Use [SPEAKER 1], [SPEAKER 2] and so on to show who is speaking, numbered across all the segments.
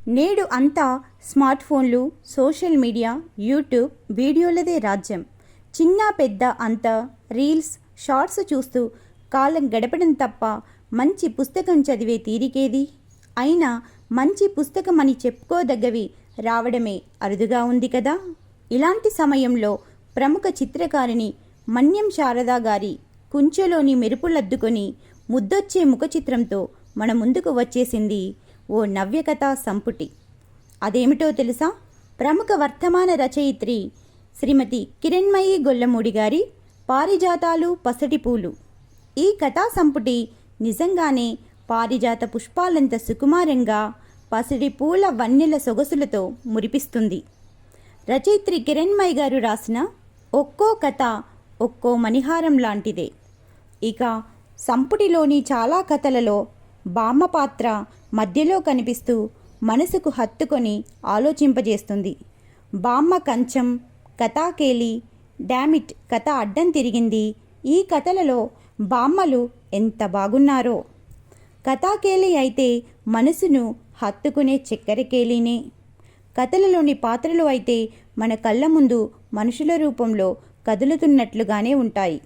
[SPEAKER 1] నేడు అంతా స్మార్ట్ ఫోన్లు, సోషల్ మీడియా, యూట్యూబ్ వీడియోలదే రాజ్యం. చిన్న పెద్ద అంతా రీల్స్, షార్ట్స్ చూస్తూ కాలం గడపడం తప్ప మంచి పుస్తకం చదివే తీరికేది? అయినా మంచి పుస్తకం అని చెప్పుకోదగ్గవి రావడమే అరుదుగా ఉంది కదా. ఇలాంటి సమయంలో ప్రముఖ చిత్రకారిణి మన్యం శారదా గారి కుంచెలోని మెరుపులద్దుకొని ముద్దొచ్చే ముఖ చిత్రంతో మన ముందుకు వచ్చేసింది ఓ నవ్యకథా సంపుటి. అదేమిటో తెలుసా? ప్రముఖ వర్తమాన రచయిత్రి శ్రీమతి కిరణ్మయి గొల్లమూడి గారి పారిజాతాలు పసటి పూలు. ఈ కథా సంపుటి నిజంగానే పారిజాత పుష్పాలంత సుకుమారంగా, పసిడి పూల వన్నెల సొగసులతో మురిపిస్తుంది. రచయిత్రి కిరణ్మయి గారు రాసిన ఒక్కో కథ ఒక్కో మణిహారం లాంటిదే. ఇక సంపుటిలోని చాలా కథలలో బామ్మ పాత్ర మధ్యలో కనిపిస్తూ మనసుకు హత్తుకొని ఆలోచింపజేస్తుంది. బామ్మ కంచం, కథాకేలి, డామిట్ కథ అడ్డం తిరిగింది. ఈ కథలలో బామ్మలు ఎంత బాగున్నారో. కథాకేలి అయితే మనసును హత్తుకునే చక్కెరకేలినే. కథలలోని పాత్రలు అయితే మన కళ్ళ ముందు మనుషుల రూపంలో కదులుతున్నట్లుగానే ఉంటాయి.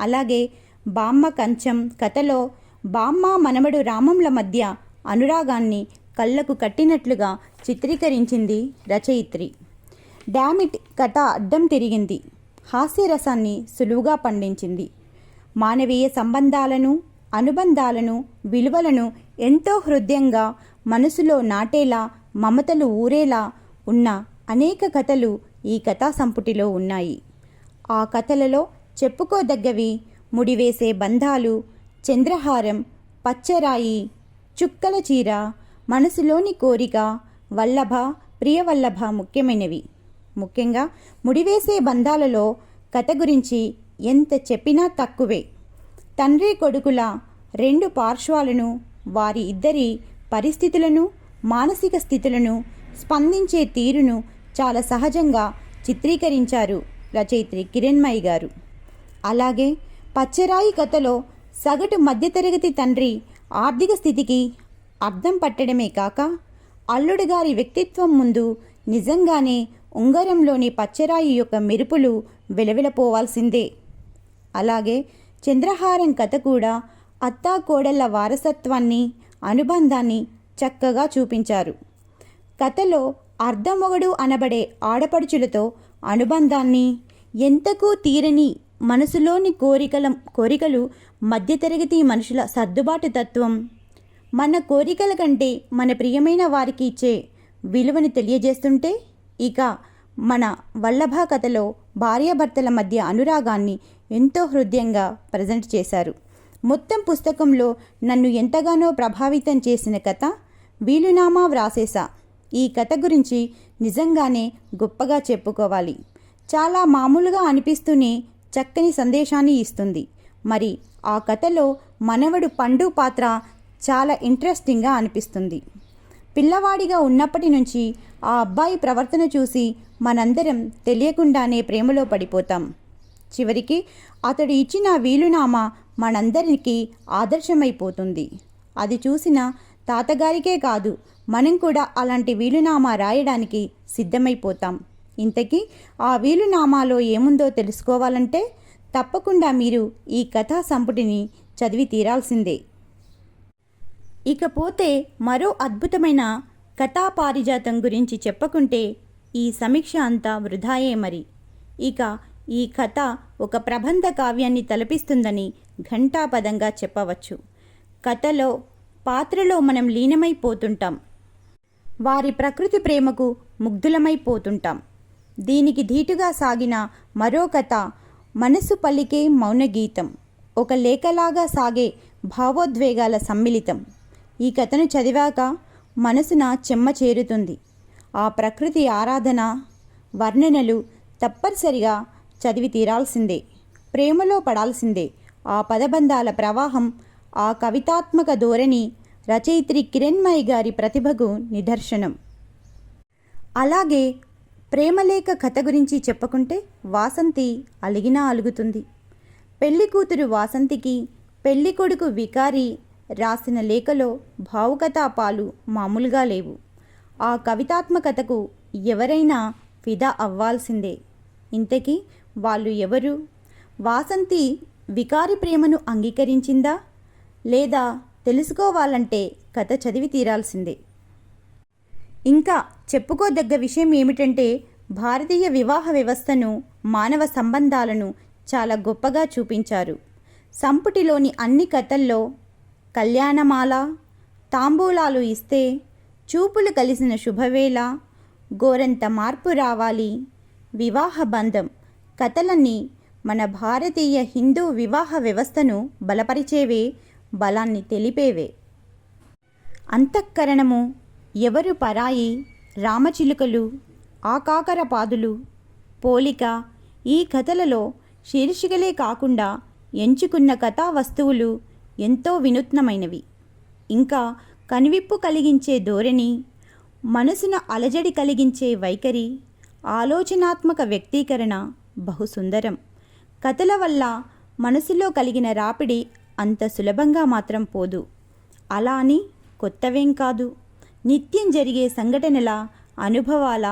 [SPEAKER 1] అలాగే బామ్మ కంచం కథలో బామ్మ మనమడు రామంల మధ్య అనురాగాన్ని కళ్ళకు కట్టినట్లుగా చిత్రీకరించింది రచయిత్రి. డామిట్ కథ అడ్డం తిరిగింది హాస్యరసాన్ని సులువుగా పండించింది. మానవీయ సంబంధాలను, అనుబంధాలను, విలువలను ఎంతో హృదయంగా మనసులో నాటేలా, మమతలు ఊరేలా ఉన్న అనేక కథలు ఈ కథా సంపుటిలో ఉన్నాయి. ఆ కథలలో చెప్పుకోదగ్గవి ముడివేసే బంధాలు, చంద్రహారం, పచ్చరాయి, చుక్కల చీర, మనసులోని కోరిక, వల్లభ, ప్రియవల్లభ ముఖ్యమైనవి. ముఖ్యంగా ముడివేసే బంధాలలో కథ గురించి ఎంత చెప్పినా తక్కువే. తండ్రి కొడుకుల రెండు పార్శ్వాలను, వారి ఇద్దరి పరిస్థితులను, మానసిక స్థితులను, స్పందించే తీరును చాలా సహజంగా చిత్రీకరించారు రచయిత్రి కిరణ్మయి గారు. అలాగే పచ్చరాయి కథలో సగటు మధ్యతరగతి తండ్రి ఆర్థిక స్థితికి అర్థం పట్టడమే కాక, అల్లుడు గారి వ్యక్తిత్వం ముందు నిజంగానే ఉంగరంలోని పచ్చరాయి యొక్క మెరుపులు వెలవెలపోవాల్సిందే. అలాగే చంద్రహారం కథ కూడా అత్తా కోడళ్ల వారసత్వాన్ని, అనుబంధాన్ని చక్కగా చూపించారు. కథలో అర్ధమొగడు అనబడే ఆడపడుచులతో అనుబంధాన్ని, ఎంతకు తీరని మనసులోని కోరికలు, మధ్యతరగతి మనుషుల సర్దుబాటు తత్వం, మన కోరికల కంటే మన ప్రియమైన వారికి ఇచ్చే విలువను తెలియజేస్తుంటే, ఇక మన వల్లభ కథలో భార్యాభర్తల మధ్య అనురాగాన్ని ఎంతో హృదయంగా ప్రజెంట్ చేశారు. మొత్తం పుస్తకంలో నన్ను ఎంతగానో ప్రభావితం చేసిన కథ వీలునామా వ్రాసేసా. ఈ కథ గురించి నిజంగానే గొప్పగా చెప్పుకోవాలి. చాలా మామూలుగా అనిపిస్తూనే చక్కని సందేశాన్ని ఇస్తుంది. మరి ఆ కథలో మనవడు పండు పాత్ర చాలా ఇంట్రెస్టింగ్గా అనిపిస్తుంది. పిల్లవాడిగా ఉన్నప్పటి నుంచి ఆ అబ్బాయి ప్రవర్తన చూసి మనందరం తెలియకుండానే ప్రేమలో పడిపోతాం. చివరికి అతడు ఇచ్చిన వీలునామా మనందరికీ ఆదర్శమైపోతుంది. అది చూసిన తాతగారికే కాదు, మనం కూడా అలాంటి వీలునామా రాయడానికి సిద్ధమైపోతాం. ఇంతకీ ఆ వీలునామాలో ఏముందో తెలుసుకోవాలంటే తప్పకుండా మీరు ఈ కథా సంపుటిని చదివి తీరాల్సిందే. ఇకపోతే మరో అద్భుతమైన కథా పారిజాతం గురించి చెప్పకుంటే ఈ సమీక్ష అంతా వృధాయే మరి. ఇక ఈ కథ ఒక ప్రబంధ కావ్యాన్ని తలపిస్తుందని ఘంటాపదంగా చెప్పవచ్చు. కథలో పాత్రలో మనం లీనమైపోతుంటాం. వారి ప్రకృతి ప్రేమకు ముగ్ధులమైపోతుంటాం. దీనికి ధీటుగా సాగిన మరో కథ మనసు పలికే మౌనగీతం, ఒక లేఖలాగా సాగే భావోద్వేగాల సమ్మిళితం. ఈ కథను చదివాక మనసున చెమ్మ చేరుతుంది. ఆ ప్రకృతి ఆరాధన, వర్ణనలు తప్పనిసరిగా చదివి తీరాల్సిందే. ప్రేమలో పడాల్సిందే. ఆ పదబంధాల ప్రవాహం, ఆ కవితాత్మక ధోరణి రచయిత్రి కిరణ్మయి గారి ప్రతిభకు నిదర్శనం. అలాగే ప్రేమలేఖ కథ గురించి చెప్పుకుంటే వాసంతి అలిగినా అలుగుతుంది. పెళ్లి కూతురు వాసంతికి పెళ్లి కొడుకు వికారి రాసిన లేఖలో భావుకతాపాలు మామూలుగా లేవు. ఆ కవితాత్మకతకు ఎవరైనా ఫిదా అవ్వాల్సిందే. ఇంతకీ వాళ్ళు ఎవరు? వాసంతి వికారి ప్రేమను అంగీకరించిందా? లేదా తెలుసుకోవాలంటే కథ చదివి తీరాల్సిందే. ఇంకా చెప్పుకోదగ్గ విషయం ఏమిటంటే, భారతీయ వివాహ వ్యవస్థను, మానవ సంబంధాలను చాలా గొప్పగా చూపించారు. సంపుటిలోని అన్ని కథల్లో కళ్యాణమాల, తాంబూలాలు ఇస్తే, చూపులు కలిసిన శుభవేళ, గోరంత మార్పు రావాలి, వివాహ బంధం కథలన్నీ మన భారతీయ హిందూ వివాహ వ్యవస్థను బలపరిచేవే, బలాన్ని తెలిపేవే. అంతఃకరణము, ఎవరు పరాయి, రామచిలుకలు, ఆకాకర పాదులు, పోలిక ఈ కథలలో శీర్షికలే కాకుండా ఎంచుకున్న కథా వస్తువులు ఎంతో వినూత్నమైనవి. ఇంకా కనువిప్పు కలిగించే ధోరణి, మనసును అలజడి కలిగించే వైఖరి, ఆలోచనాత్మక వ్యక్తీకరణ బహుసుందరం. కథల వల్ల మనసులో కలిగిన రాపిడి అంత సులభంగా మాత్రం పోదు. అలా అని కొత్తవేం కాదు. నిత్యం జరిగే సంఘటనల, అనుభవాల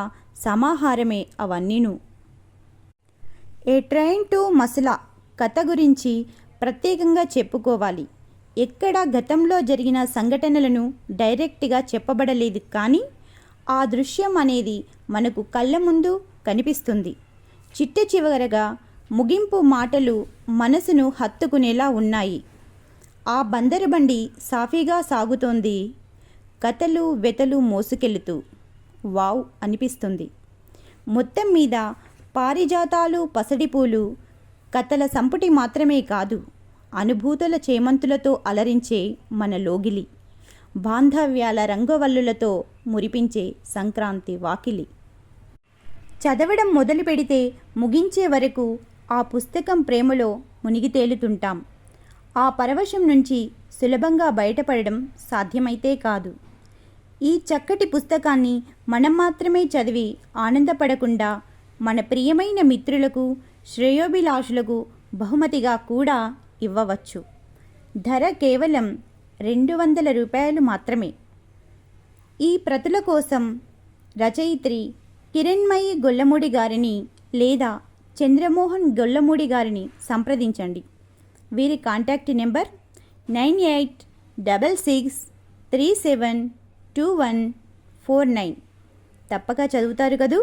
[SPEAKER 1] సమాహారమే అవన్నీను. ఏ ట్రైన్ టు మసలా కథ గురించి ప్రత్యేకంగా చెప్పుకోవాలి. ఎక్కడ గతంలో జరిగిన సంఘటనలను డైరెక్ట్గా చెప్పబడలేదు, కానీ ఆ దృశ్యం అనేది మనకు కళ్ళ ముందు కనిపిస్తుంది. చిట్ట చివరగా ముగింపు మాటలు మనసును హత్తుకునేలా ఉన్నాయి. ఆ బందరుబండి సాఫీగా సాగుతోంది, కథలు వెతలు మోసుకెళుతూ. వావ్ అనిపిస్తుంది. మొత్తం మీద పారిజాతాలు, పసడిపూలు కథల సంపుటి మాత్రమే కాదు, అనుభూతుల చేమంతులతో అలరించే మన లోగిలి, బాంధవ్యాల రంగవల్లులతో మురిపించే సంక్రాంతి వాకిలి. చదవడం మొదలు పెడితే ముగించే వరకు ఆ పుస్తకం ప్రేమలో మునిగి తేలుతుంటాం. ఆ పరవశం నుంచి సులభంగా బయటపడడం సాధ్యమైతే కాదు. ఈ చక్కటి పుస్తకాన్ని మనం మాత్రమే చదివి ఆనందపడకుండా మన ప్రియమైన మిత్రులకు, శ్రేయోభిలాషులకు బహుమతిగా కూడా ఇవ్వవచ్చు. ధర కేవలం 200 రూపాయలు మాత్రమే. ఈ ప్రతుల కోసం రచయిత్రి కిరణ్మయి గొల్లమూడి గారిని లేదా చంద్రమోహన్ గొల్లమూడి గారిని సంప్రదించండి. వీరి కాంటాక్ట్ నెంబర్ 9866372149. తప్పక చదువుతారు కదూ.